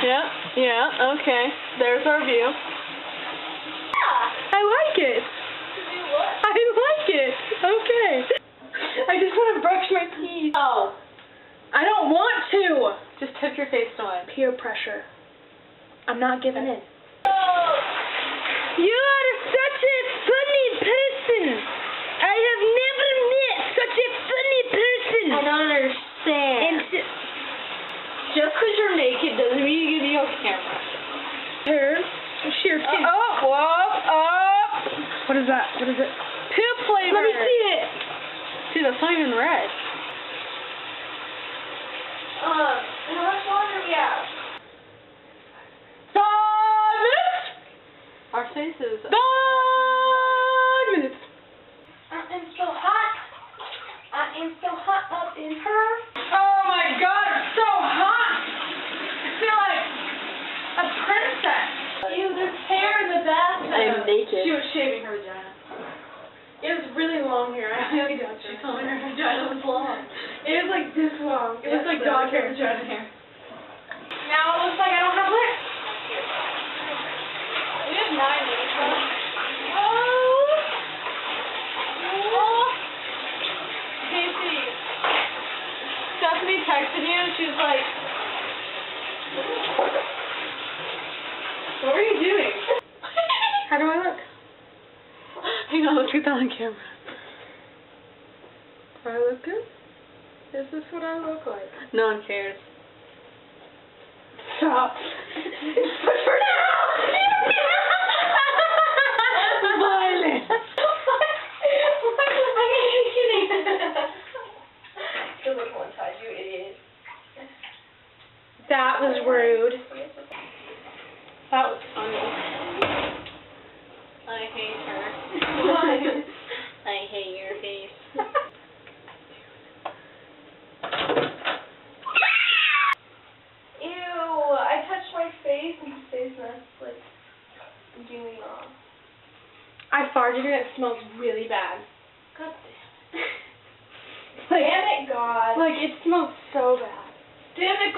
Yeah, okay. There's our view. I like it. I like it. Okay. I just want to brush my teeth. Oh. I don't want to. Just tip your face away. Peer pressure. I'm not giving in. You are such a funny person. I have never met such a funny person. I don't understand. Just because you're naked doesn't mean you can be on camera. Turn. Sheer pig. What is that? What is it? Poop flavor. Let me see it. Dude, that's not even red. How much longer do we have? 5 minutes. Our faces. 5 minutes. I am so hot. I am so hot up in her. Oh my God, it's so hot. I feel like a princess. Ew, there's hair in the bathtub. I'm naked. She was shaving her vagina. It was really long hair. I really don't. She told me her vagina was long. It was like this long. It was like dog hair vagina hair. Now it looks like I don't have hair. We have 9 minutes left. Casey, Stephanie texted you and she was like, what were you doing? How do I look? Hang on, let's get that on camera. Do I look good? Is this what I look like? No one cares. Stop. Push her down! Violent. You idiot. That was rude. That was funny. I hate her. Why? I hate your face. Ew, I touched my face and the face mask like doing wrong. I farted and it smells really bad. God damn it. Damn it, God. Like, it smells so bad. Damn it,